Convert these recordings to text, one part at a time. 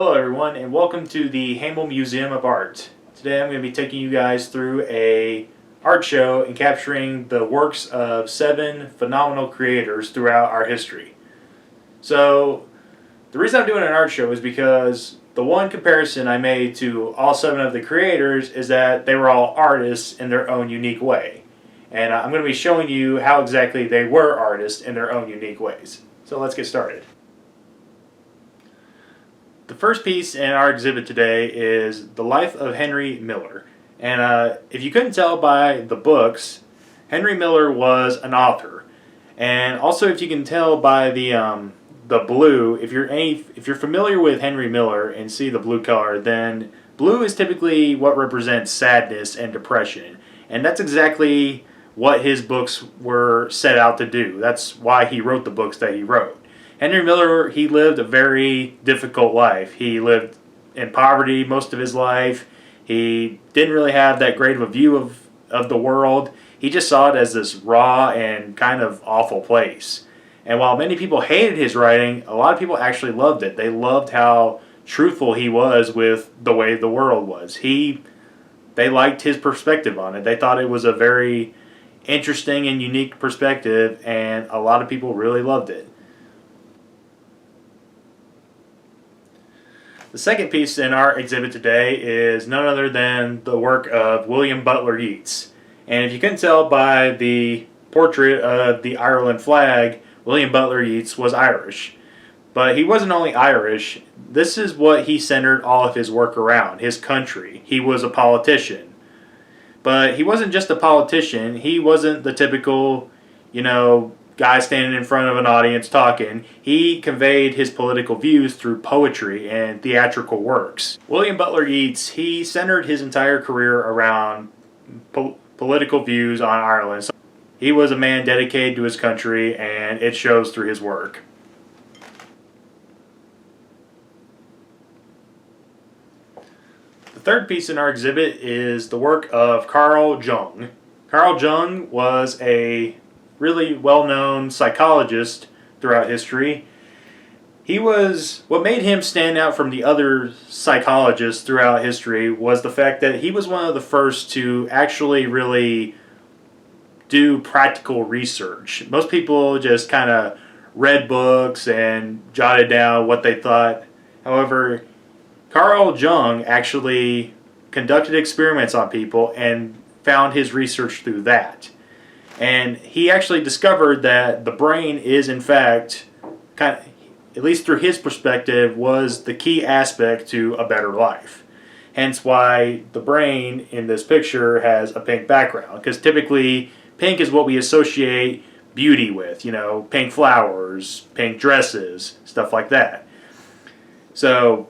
Hello everyone and welcome to the Hamil Museum of Art. Today I'm going to be taking you guys through a art show and capturing the works of 7 phenomenal creators throughout our history. So the reason I'm doing an art show is because the one comparison I made to all 7 of the creators is that they were all artists in their own unique way. And I'm going to be showing you how exactly they were artists in their own unique ways. So let's get started. The first piece in our exhibit today is The Life of Henry Miller. And if you couldn't tell by the books, Henry Miller was an author. And also if you can tell by the blue, if you're familiar with Henry Miller and see the blue color, then blue is typically what represents sadness and depression. And that's exactly what his books were set out to do. That's why he wrote the books that he wrote. Henry Miller, he lived a very difficult life. He lived in poverty most of his life. He didn't really have that great of a view of the world. He just saw it as this raw and kind of awful place. And while many people hated his writing, a lot of people actually loved it. They loved how truthful he was with the way the world was. They liked his perspective on it. They thought it was a very interesting and unique perspective, and a lot of people really loved it. The second piece in our exhibit today is none other than the work of William Butler Yeats. And if you couldn't tell by the portrait of the Ireland flag, William Butler Yeats was Irish. But he wasn't only Irish, this is what he centered all of his work around, his country. He was a politician. But he wasn't just a politician, he wasn't the typical, guy standing in front of an audience talking. He conveyed his political views through poetry and theatrical works. William Butler Yeats, he centered his entire career around political views on Ireland. So he was a man dedicated to his country, and it shows through his work. The third piece in our exhibit is the work of Carl Jung. Carl Jung was a really well-known psychologist throughout history. What made him stand out from the other psychologists throughout history was the fact that he was one of the first to actually really do practical research. Most people just kind of read books and jotted down what they thought. However, Carl Jung actually conducted experiments on people and found his research through that. And he actually discovered that the brain is, in fact, at least through his perspective, was the key aspect to a better life. Hence why the brain in this picture has a pink background. Because typically, pink is what we associate beauty with. Pink flowers, pink dresses, stuff like that. So,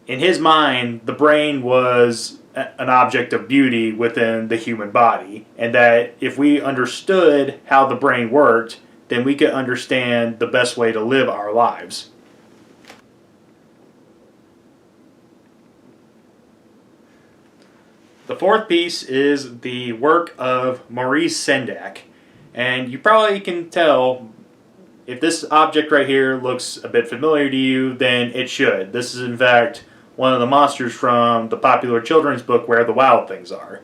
in his mind, the brain was an object of beauty within the human body, and that if we understood how the brain worked, then we could understand the best way to live our lives. The fourth piece is the work of Maurice Sendak, and you probably can tell if this object right here looks a bit familiar to you, then it should. This is in fact one of the monsters from the popular children's book Where the Wild Things Are.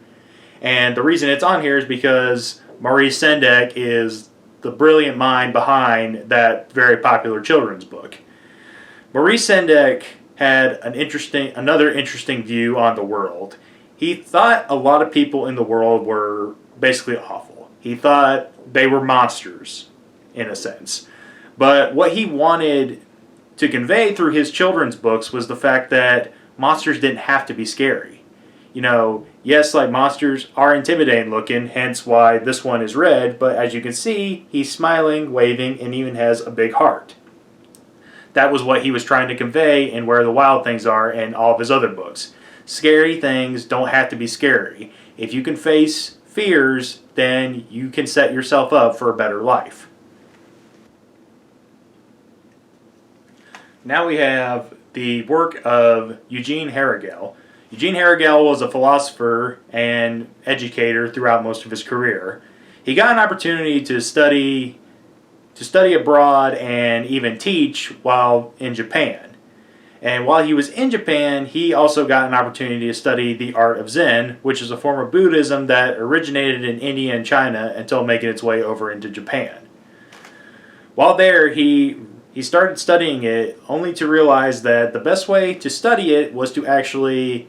And the reason it's on here is because Maurice Sendak is the brilliant mind behind that very popular children's book. Maurice Sendak had another interesting view on the world. He thought a lot of people in the world were basically awful. He thought they were monsters, in a sense. But what he wanted to convey through his children's books was the fact that monsters didn't have to be scary. Yes, like monsters are intimidating looking, hence why this one is red, but as you can see, he's smiling, waving, and even has a big heart. That was what he was trying to convey in Where the Wild Things Are and all of his other books. Scary things don't have to be scary. If you can face fears, then you can set yourself up for a better life. Now we have the work of Eugene Herrigel. Eugene Herrigel was a philosopher and educator throughout most of his career. He got an opportunity to study abroad and even teach while in Japan. And while he was in Japan, he also got an opportunity to study the art of Zen, which is a form of Buddhism that originated in India and China until making its way over into Japan. While there, he started studying it only to realize that the best way to study it was to actually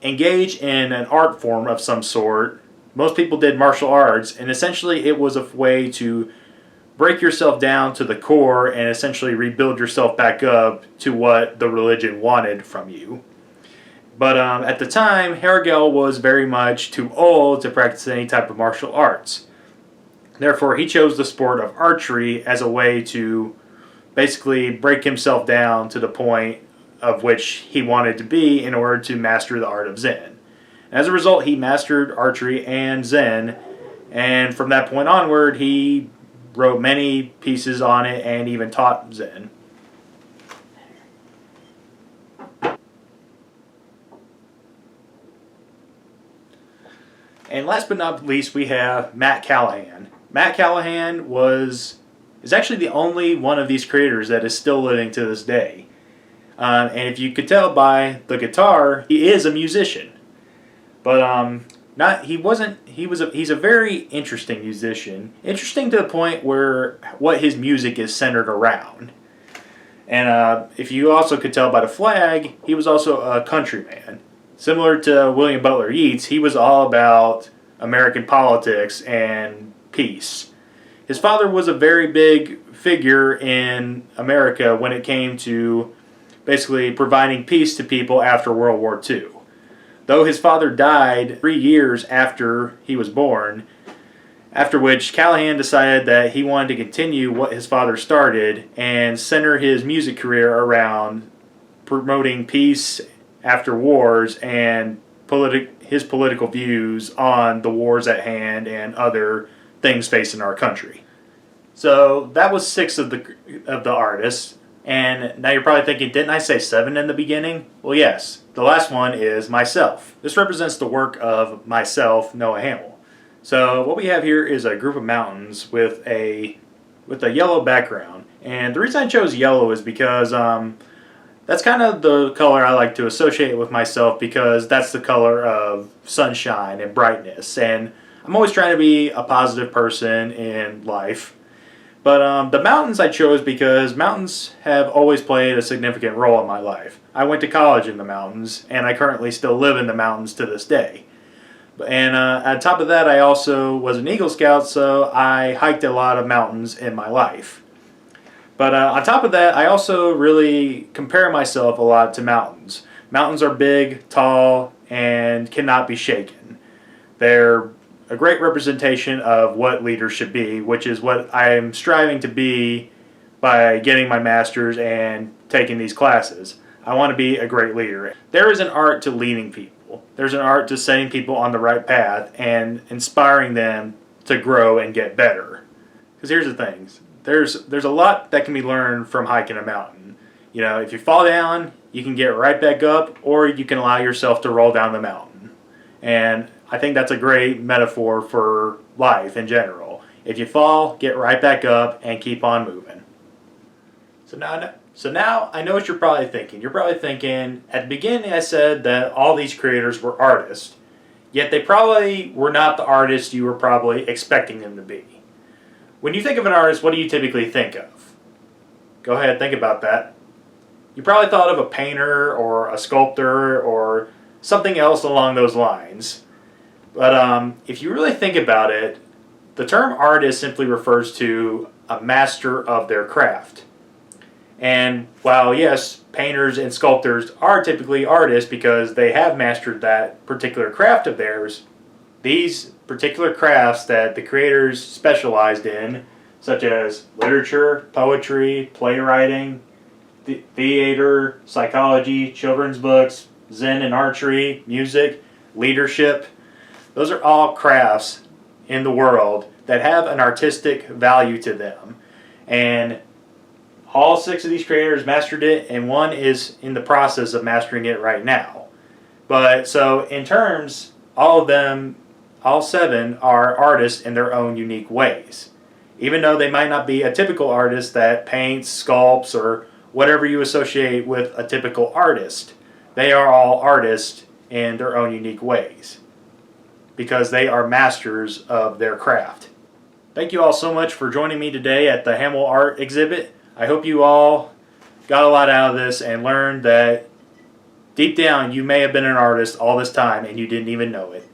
engage in an art form of some sort. Most people did martial arts, and essentially it was a way to break yourself down to the core and essentially rebuild yourself back up to what the religion wanted from you. But at the time, Hergel was very much too old to practice any type of martial arts. Therefore, he chose the sport of archery as a way to basically break himself down to the point of which he wanted to be in order to master the art of Zen. As a result, he mastered archery and Zen, and from that point onward, he wrote many pieces on it and even taught Zen. And last but not least, we have Matt Callahan. Matt Callahan is actually the only one of these creators that is still living to this day. And if you could tell by the guitar, he is a musician. But he's a very interesting musician. Interesting to the point where what his music is centered around. And if you also could tell by the flag, he was also a countryman. Similar to William Butler Yeats, he was all about American politics and peace. His father was a very big figure in America when it came to basically providing peace to people after World War II. Though his father died 3 years after he was born, after which Callahan decided that he wanted to continue what his father started and center his music career around promoting peace after wars and his political views on the wars at hand and other things facing our country. So that was 6 of the artists. And now you're probably thinking, didn't I say 7 in the beginning? Well, yes. The last one is myself. This represents the work of myself, Noah Hamil. So what we have here is a group of mountains with a yellow background. And the reason I chose yellow is because that's kind of the color I like to associate with myself, because that's the color of sunshine and brightness. And I'm always trying to be a positive person in life. But the mountains I chose because mountains have always played a significant role in my life. I went to college in the mountains, and I currently still live in the mountains to this day. And on top of that, I also was an Eagle Scout, so I hiked a lot of mountains in my life. But on top of that, I also really compare myself a lot to mountains. Mountains are big, tall, and cannot be shaken. They're a great representation of what leaders should be, which is what I'm striving to be by getting my master's and taking these classes. I want to be a great leader. There is an art to leading people. There's an art to setting people on the right path and inspiring them to grow and get better. Because here's the thing. There's a lot that can be learned from hiking a mountain. You know, if you fall down, you can get right back up, or you can allow yourself to roll down the mountain. And I think that's a great metaphor for life in general. If you fall, get right back up and keep on moving. So now I know what you're probably thinking. You're probably thinking, at the beginning I said that all these creators were artists, yet they probably were not the artists you were probably expecting them to be. When you think of an artist, what do you typically think of? Go ahead, think about that. You probably thought of a painter or a sculptor or something else along those lines. But if you really think about it, the term artist simply refers to a master of their craft. And while yes, painters and sculptors are typically artists because they have mastered that particular craft of theirs, these particular crafts that the creators specialized in, such as literature, poetry, playwriting, theater, psychology, children's books, Zen and archery, music, leadership, those are all crafts in the world that have an artistic value to them. And all 6 of these creators mastered it, and one is in the process of mastering it right now. But so in terms, all 7 are artists in their own unique ways. Even though they might not be a typical artist that paints, sculpts, or whatever you associate with a typical artist, they are all artists in their own unique ways because they are masters of their craft. Thank you all so much for joining me today at the Hamil art exhibit. I hope you all got a lot out of this and learned that deep down you may have been an artist all this time and you didn't even know it.